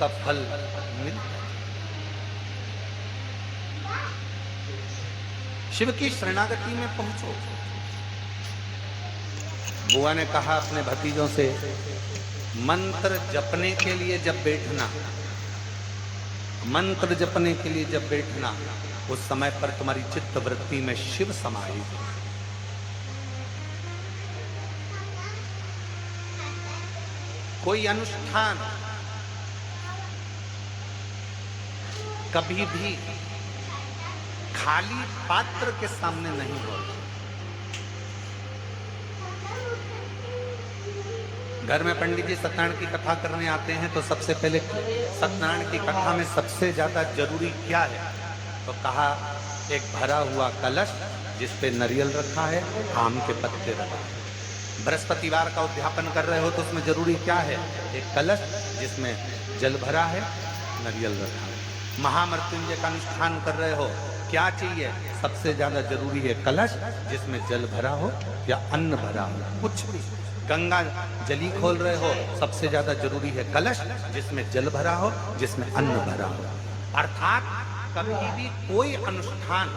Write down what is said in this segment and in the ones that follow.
उसका फल मिल। शिव की शरणागति में पहुंचो। बुआ ने कहा अपने भतीजों से, मंत्र जपने के लिए जब बैठना, मंत्र जपने के लिए जब बैठना, उस समय पर तुम्हारी चित्त वृत्ति में शिव समाहित। कोई अनुष्ठान कभी भी खाली पात्र के सामने नहीं होता। घर में पंडित जी सत्यनारायण की कथा करने आते हैं तो सबसे पहले सत्यनारायण की कथा में सबसे ज्यादा जरूरी क्या है? तो कहा एक भरा हुआ कलश जिस पे नारियल रखा है, आम के पत्ते रखा है। बृहस्पतिवार का उद्यापन कर रहे हो तो उसमें जरूरी क्या है? एक कलश जिसमें जल भरा है, नारियल रखा है। महामृत्युंजय का अनुष्ठान कर रहे हो, क्या चाहिए? सबसे ज्यादा जरूरी है कलश जिसमें जल भरा हो या अन्न भरा हो, कुछ भी। गंगा जली खोल रहे हो, सबसे ज्यादा जरूरी है कलश जिसमें जल भरा हो, जिसमें अन्न भरा हो। अर्थात कभी भी कोई अनुष्ठान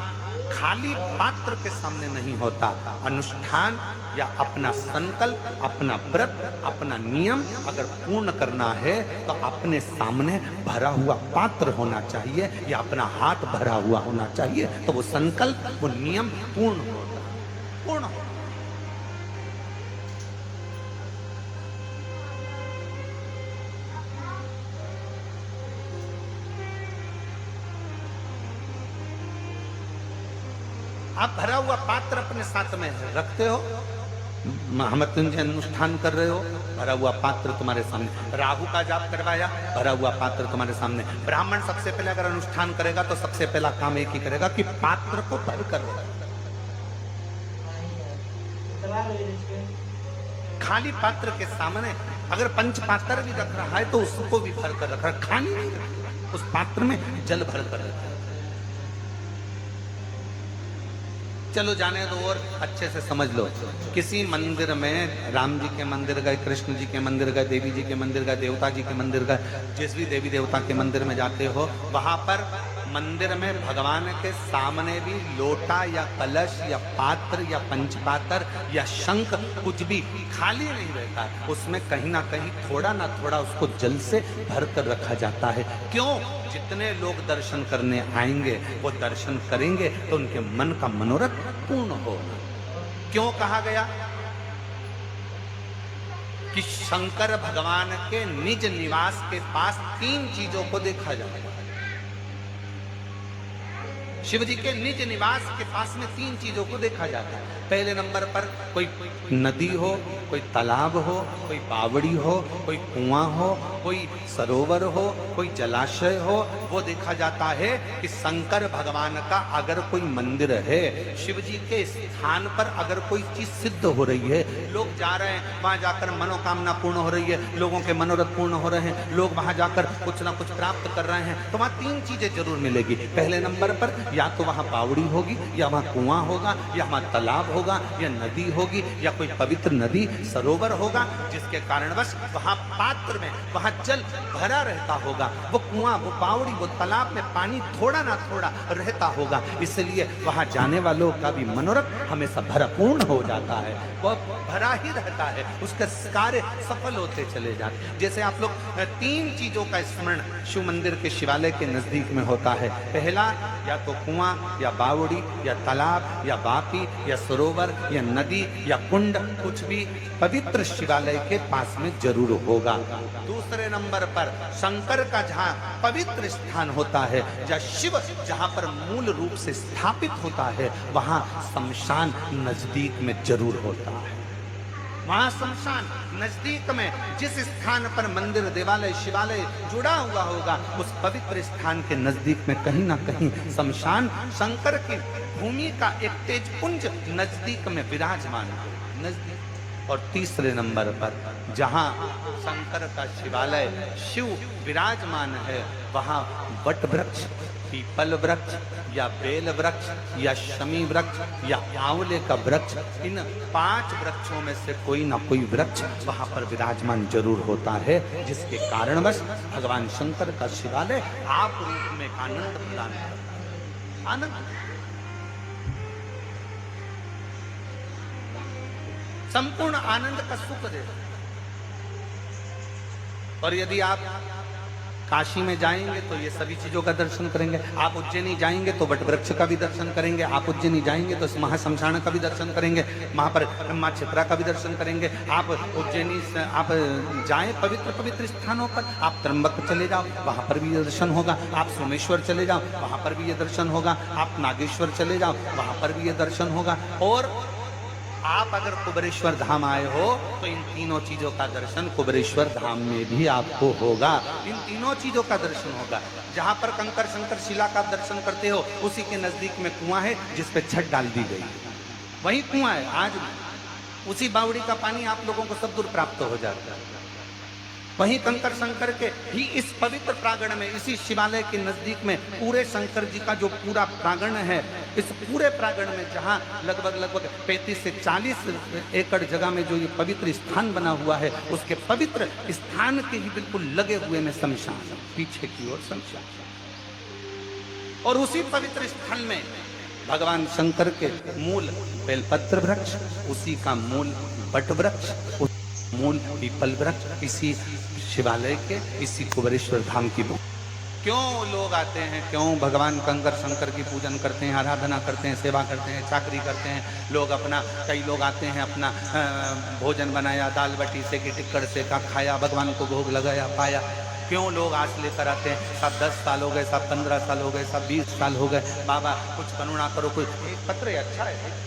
खाली पात्र के सामने नहीं होता। अनुष्ठान या अपना संकल्प, अपना व्रत, अपना नियम अगर पूर्ण करना है तो अपने सामने भरा हुआ पात्र होना चाहिए या अपना हाथ भरा हुआ होना चाहिए, तो वो संकल्प, वो नियम पूर्ण होता, पूर्ण होता। आप भरा हुआ पात्र अपने साथ में रखते हो, महामृत्युंजय अनुष्ठान कर रहे हो, भरा हुआ पात्र तुम्हारे सामने। राहु का जाप करवाया, भरा हुआ पात्र तुम्हारे सामने। ब्राह्मण सबसे पहले अगर अनुष्ठान करेगा तो सबसे पहला काम एक ही करेगा कि पात्र को भर कर खाली पात्र के सामने अगर पंच पात्र भी रख रहा है तो उसको भी भर कर रख रहा है, खाली नहीं रख, उस पात्र में जल भर कर रखा है। चलो जाने दो और अच्छे से समझ लो। किसी मंदिर में राम जी के मंदिर गए, कृष्ण जी के मंदिर गए, देवी जी के मंदिर गए, देवता जी के मंदिर गए, जिस भी देवी देवता के मंदिर में जाते हो, वहां पर मंदिर में भगवान के सामने भी लोटा या कलश या पात्र या पंचपात्र या शंख कुछ भी खाली नहीं रहता, उसमें कहीं ना कहीं थोड़ा ना थोड़ा उसको जल से भर कर रखा जाता है। क्यों? जितने लोग दर्शन करने आएंगे वो दर्शन करेंगे तो उनके मन का मनोरथ पूर्ण होगा। क्यों कहा गया कि शंकर भगवान के निज निवास के पास तीन चीजों को देखा जाएगा? शिव जी के निज निवास के पास में तीन चीजों को देखा जाता है। पहले नंबर पर कोई नदी हो, कोई तालाब हो, कोई बावड़ी हो, कोई कुआं हो, कोई सरोवर हो, कोई जलाशय हो, वो देखा जाता है कि शंकर भगवान का अगर कोई मंदिर है, शिव जी के स्थान पर अगर कोई चीज सिद्ध हो रही है, लोग जा रहे हैं, वहां जाकर मनोकामना पूर्ण हो रही है, लोगों के मनोरथ पूर्ण हो रहे हैं, लोग वहां जाकर कुछ ना कुछ प्राप्त कर रहे हैं, तो वहां तीन चीजें जरूर मिलेगी। पहले नंबर पर या तो वहां बावड़ी होगी, या वहां कुआं होगा, या वहां तालाब होगा, या नदी होगी, या कोई पवित्र नदी सरोवर होगा, जिसके कारणवश वहां पात्र में वहां जल भरा रहता होगा। वो कुआं, वो बावड़ी, वो तालाब में पानी थोड़ा ना थोड़ा रहता होगा, इसलिए वहां जाने वालों का भी मनोरथ हमेशा भरपूर्ण हो जाता है, वो भरा ही रहता है, उसके कार्य सफल होते चले जाते हैं। जैसे आप लोग तीन चीजों का स्मरण शिव मंदिर के शिवालय के नजदीक में होता है। पहला या तो कुआं या बावड़ी या तालाब या बापी या सरोवर या नदी या कुंड, कुछ भी पवित्र शिवालय के पास में जरूर होगा। दूसरे नंबर पर शंकर का जहाँ पवित्र स्थान होता है, जहाँ शिव जहाँ पर मूल रूप से स्थापित होता है, वहाँ शमशान नजदीक में जरूर होता है। वहां शमशान नजदीक में जिस स्थान पर मंदिर, देवालय, शिवालय जुड़ा हुआ होगा, उस पवित्र स्थान के नजदीक में कहीं ना कहीं शमशान शंकर की भूमि का एक तेजपुंज नजदीक में विराजमान है, नजदीक। और तीसरे नंबर पर जहां शंकर का शिवालय, शिव विराजमान है, वहां वट वृक्ष पीपल वृक्ष या बेल वृक्ष या शमी वृक्ष या आंवले का वृक्ष, इन 5 वृक्षों में से कोई ना कोई वृक्ष वहां पर विराजमान जरूर होता है, जिसके कारणवश भगवान शंकर का शिवालय आप रूप में आनंद प्रदान करता है। आनंद, संपूर्ण आनंद का सुख दे। और यदि आप काशी में जाएंगे तो ये सभी चीजों का दर्शन करेंगे, आप उज्जैनी जाएंगे तो वट वृक्ष का भी दर्शन करेंगे, आप उज्जैनी जाएंगे तो महाशमशान का भी दर्शन करेंगे, वहां पर ब्रह्मा क्षिप्रा का भी दर्शन करेंगे। आप उज्जैनी आप जाएं पवित्र पवित्र स्थानों पर, आप त्र्यंबक चले जाओ वहां पर भी ये दर्शन होगा, आप सोमेश्वर चले जाओ वहां पर भी ये दर्शन होगा, आप नागेश्वर चले जाओ वहां पर भी ये दर्शन होगा। और आप अगर कुबेरेश्वर धाम आए हो तो इन तीनों चीजों का दर्शन कुबेरेश्वर धाम में भी आपको होगा। इन तीनों चीजों का दर्शन होगा। जहां पर कंकर शंकर शिला का दर्शन करते हो उसी के नजदीक में कुआं है जिस पे छत डाल दी गई, वही कुआं है आज भी। उसी बावड़ी का पानी आप लोगों को सब दूर प्राप्त हो जाता है। वहीं कंकर शंकर के ही इस पवित्र प्रांगण में, इसी शिवालय के नजदीक में पूरे शंकर जी का जो पूरा प्रांगण है, इस पूरे प्रांगण में जहां लगभग 35 से 40 एकड़ जगह में जो ये पवित्र स्थान बना हुआ है, उसके पवित्र स्थान के ही बिल्कुल लगे हुए में शमशान, पीछे की ओर शमशान। और उसी पवित्र स्थल में भगवान शंकर के मूल बेलपत्र वृक्ष, उसी का मूल बट वृक्ष, मूल पीपल वृक्ष इसी शिवालय के, इसी कुबेरेश्वर धाम की। क्यों लोग आते हैं, क्यों भगवान कंकर शंकर की पूजन करते हैं, आराधना करते हैं, सेवा करते हैं, चाकरी करते हैं लोग अपना। कई लोग आते हैं अपना भोजन बनाया, दाल बाटी से कि टिक्कड़ से का खाया, भगवान को भोग लगाया, पाया। क्यों लोग आस लेकर आते हैं, सब 10 साल हो गए, सब 15 साल हो गए, सब 20 साल हो गए, बाबा कुछ करुणा करो, कोई एक पत्र अच्छा है।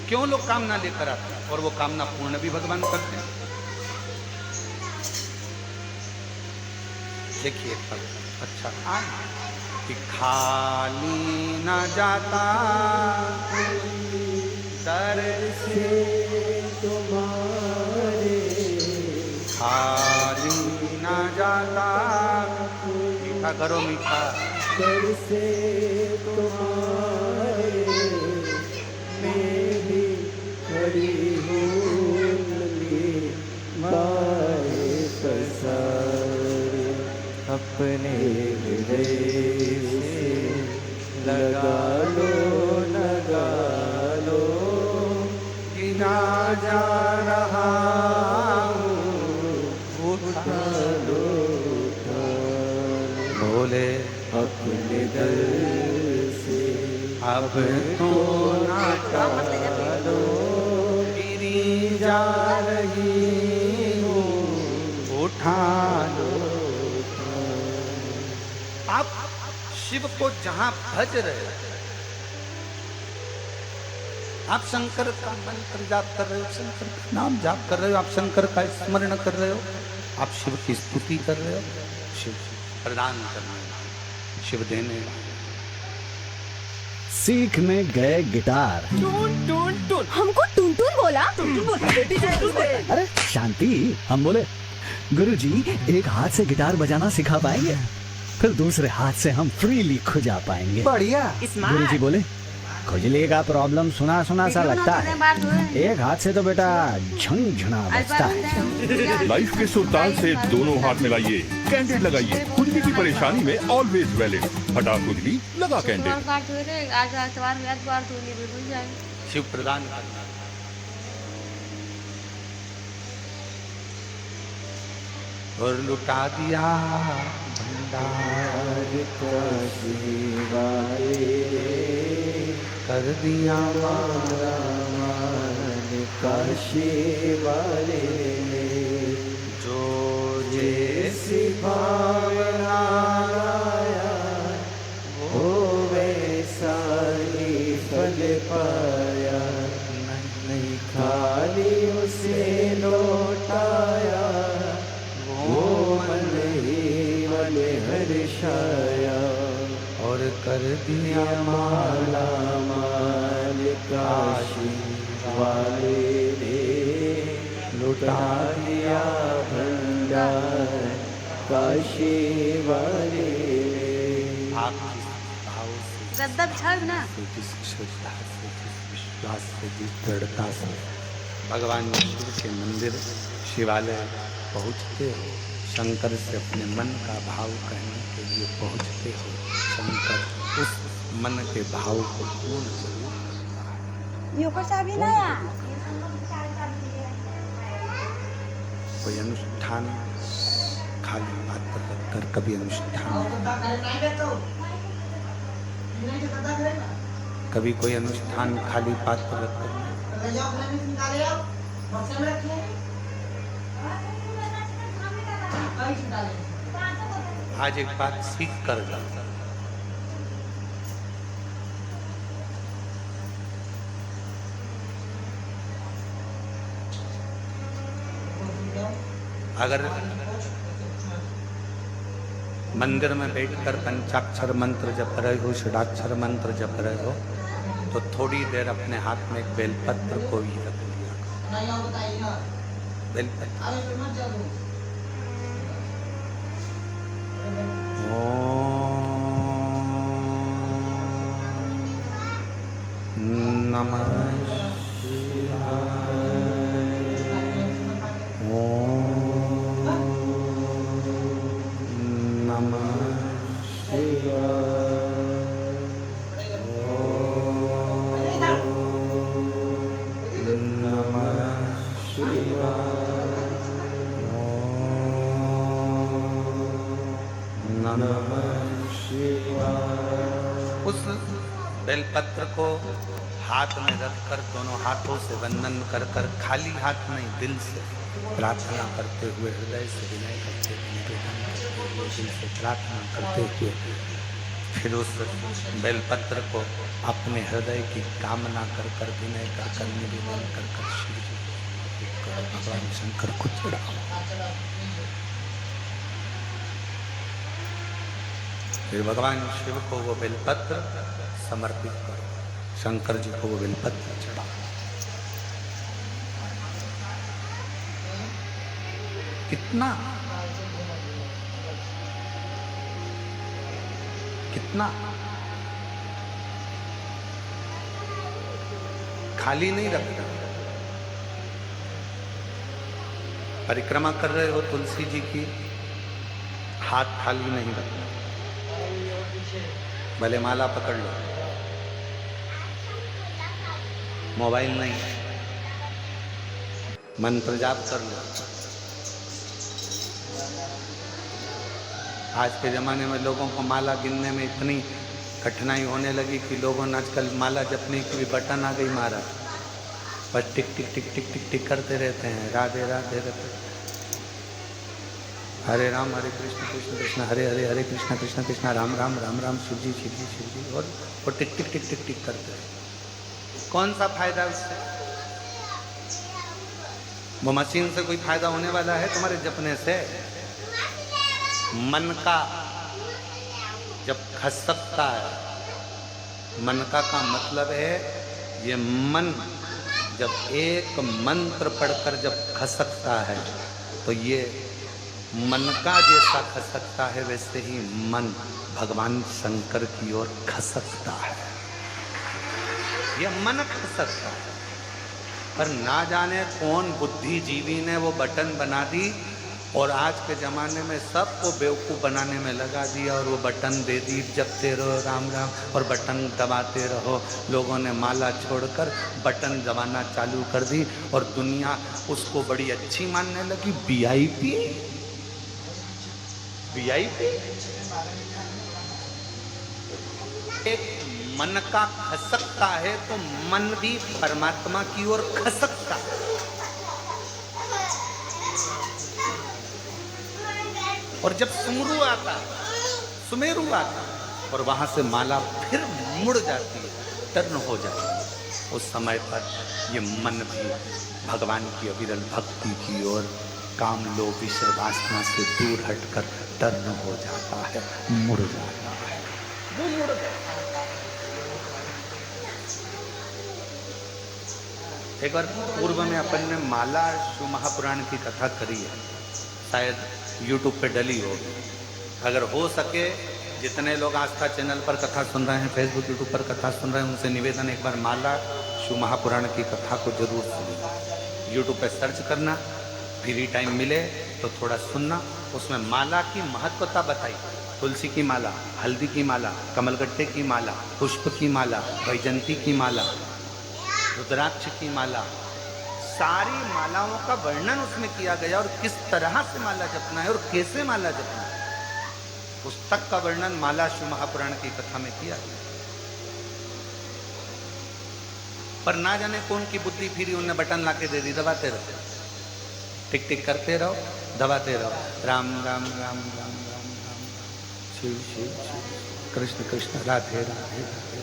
क्यों लोग कामना लेकर आते हैं और वो कामना पूर्ण भी भगवान करते हैं। देखिए अच्छा कि खाली ना जाता दर से तुम्हारे, खाली ना जाता, मीठा करो मीठा, दर से तुम्हारे खड़ी होंगी माए पसारे, अपने हृदय से लगा लो गिना जा रहा हूँ, उठा लो बोले अपने दर से अब तो ना टालो, जा रही हूँ, उठा लो। आप शिव को जहां भज रहे हो, आप शंकर का मंत्र जाप कर रहे हो, शंकर का नाम जाप कर रहे हो, आप शंकर का स्मरण कर रहे हो, आप शिव की स्तुति कर रहे हो, शिव प्रदान करने वाले, शिव देने वाले। सीख में गए गिटार, टून टून टून, हमको टून टून बोला, बेटी टून बोले। अरे शांति, हम बोले गुरुजी एक हाथ से गिटार बजाना सिखा पाएंगे, फिर दूसरे हाथ से हम फ्रीली खुजा पाएंगे। बढ़िया। गुरुजी बोले खुजली का प्रॉब्लम सुना सुना सा लगता है, एक हाथ से तो बेटा झंझना बजता है। लाइफ के सुल्तान से दोनों हाथ मिलाइए, कैंडिड लगाइए, खुजली की परेशानी में ऑलवेज वैलिड, हटा खुजली लगा कैंडिड। शिव प्रदान करना। और लुटा दिया भंडार का शिवाले, कर दिया मारा मान काशी वाले, जो जैसी भावना लाया वो वैसा ही फल पाया, नहीं खाली उसे लौटाया, वो मन ही मन हर्षाया, और कर दिया माला माल काशी वाले ने, लुटा दिया भंडार काशी वाले। आप जिस भाव से, गद्दा बिछाओ ना। जिस श्रद्धा से, जिस विश्वास से, जिस दृढ़ता से भगवान शिव के मंदिर शिवालय पहुँचते हो, शंकर से अपने मन का भाव कहने के लिए पहुँचते हो, शंकर उस मन के भाव को पूर्ण जरूर करता है। यूको चाबी लाया। कोई अनुष्ठान खाली बात पर रखकर कभी अनुष्ठान, कभी कोई अनुष्ठान खाली बात पर रखकर, आज एक बात सीख कर जाता। अगर मंदिर में बैठकर पंचाक्षर मंत्र जप रहे हो, षडाक्षर मंत्र जप रहे हो, तो थोड़ी देर अपने हाथ में एक बेलपत्र को ही रख लिया। बेलपत्र नमः शिवाय, ओम नमः शिवाय, ओम नमः शिवाय, ओम नमः शिवाय। उस बेलपत्र को हाथ में रखकर दोनों हाथों से वंदन कर कर, खाली हाथ नहीं, दिल से प्रार्थना करते हुए, हृदय से विनय करते हुए, निवेदन करते हुए, दिल से प्रार्थना करते हुए, फिर उस बेलपत्र को अपने हृदय की कामना कर कर, विनय कर कर, निवेदन कर कर शिव जी को भगवान शंकर को चढ़ाओ। फिर भगवान शिव को वो बेलपत्र समर्पित करो, शंकर जी को वो बेलपत्र चढ़ाओ। कितना कितना खाली नहीं रखना। परिक्रमा कर रहे हो तुलसी जी की, हाथ खाली नहीं रखना, भले माला पकड़ लो, मोबाइल नहीं, मंत्र जाप कर लो। आज के ज़माने में लोगों को माला गिनने में इतनी कठिनाई होने लगी कि लोगों ने आजकल माला जपने की भी बटन आ गई मारा, बस टिक टिक टिक टिक टिक टिक करते रहते हैं, राधे राधे राधे, हरे राम हरे कृष्ण कृष्ण कृष्ण हरे हरे, हरे कृष्ण कृष्ण कृष्ण राम राम राम राम, शिव जी शिव जी शिव जी, और वो टिक टिक टिक टिक टिक करते हैं। कौन सा फायदा उससे? वो मशीन से कोई फायदा होने वाला है तुम्हारे जपने से? मन का जब खसकता है, मन का मतलब है ये मन जब एक मंत्र पढ़कर जब खसकता है तो ये मन का जैसा खसकता है वैसे ही मन भगवान शंकर की ओर खसकता है। यह मन खसकता है, पर ना जाने कौन बुद्धिजीवी ने वो बटन बना दी और आज के ज़माने में सबको बेवकूफ़ बनाने में लगा दिया और वो बटन दे दी, जपते रहो राम राम और बटन दबाते रहो। लोगों ने माला छोड़कर बटन दबाना चालू कर दी और दुनिया उसको बड़ी अच्छी मानने लगी। वीआईपी वीआईपी एक मन का खसकता है तो मन भी परमात्मा की ओर खसकता है। और जब सुमेरु आता और वहां से माला फिर मुड़ जाती है, टर्न हो जाती है, उस समय पर ये मन भी भगवान की अविरल भक्ति की ओर, काम लोभ विषय वासना से दूर हटकर टर्न हो जाता है, मुड़ जाता है, वो मुड़ जाता है। एक बार पूर्व में अपन ने माला शिव महापुराण की कथा करी है, शायद यूट्यूब पे डली होगी। अगर हो सके जितने लोग आस्था चैनल पर कथा सुन रहे हैं, फेसबुक यूट्यूब पर कथा सुन रहे हैं, उनसे निवेदन एक बार माला शिव महापुराण की कथा को जरूर सुनना। यूट्यूब पे सर्च करना, फ्री टाइम मिले तो थोड़ा सुनना। उसमें माला की महत्वता बताई। तुलसी की माला, हल्दी की माला, कमलगट्टे की माला, पुष्प की माला, वैजंती की माला, रुद्राक्ष की माला, सारी मालाओं का वर्णन उसमें किया गया और किस तरह से माला जपना है और कैसे माला जपना है, पुस्तक का वर्णन माला शिव महापुराण की कथा में किया गया। पर ना जाने कौन की बुद्धि फिरी, उनने बटन लाके दे दी, दबाते रहो, टिक टिक करते रहो, दबाते रहो, राम राम राम राम राम राम, शिव शिव शिव, कृष्ण कृष्ण, राधे राधे राधे।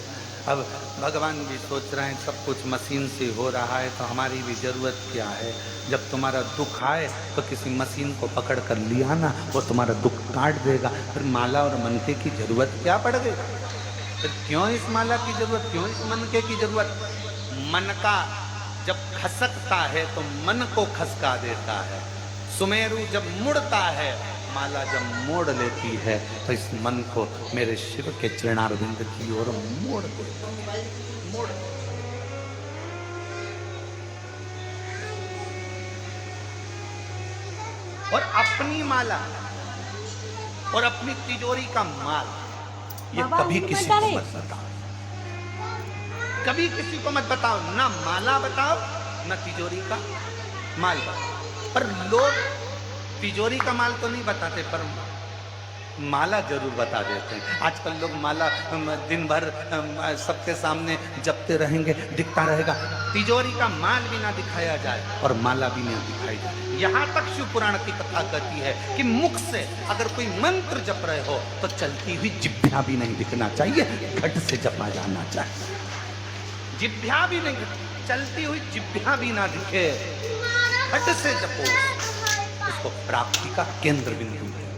अब भगवान भी सोच रहे हैं सब कुछ मशीन से हो रहा है तो हमारी भी जरूरत क्या है। जब तुम्हारा दुख आए तो किसी मशीन को पकड़ कर लिया ना, वो तुम्हारा दुख काट देगा। फिर माला और मनके की जरूरत क्या पड़ गई? फिर क्यों इस माला की जरूरत, क्यों इस मनके की जरूरत? मन का जब खसकता है तो मन को खसका देता है। सुमेरु जब मुड़ता है, माला जब मोड़ लेती है तो इस मन को मेरे शिव के चरणारविंद की ओर मोड़ देती है, मोड़। और अपनी माला और अपनी तिजोरी का माल, ये कभी किसी को मत बताओ, कभी किसी को मत बताओ। ना माला बताओ, ना तिजोरी का माल बताओ। पर लोग तिजोरी का माल तो नहीं बताते, पर माला जरूर बता देते हैं। आजकल लोग माला दिन भर सबके सामने जपते रहेंगे, दिखता रहेगा। तिजोरी का माल भी ना दिखाया जाए और माला भी ना दिखाई जाए। यहाँ तक शिव पुराण की कथा कहती है कि मुख से अगर कोई मंत्र जप रहे हो तो चलती हुई जिभ्या भी नहीं दिखना चाहिए, घट से जपा जाना चाहिए। जिभ्या भी नहीं, चलती हुई जिभ्या भी ना दिखे, घट से जपो, उसको प्राप्ति का केंद्र बिंदु है।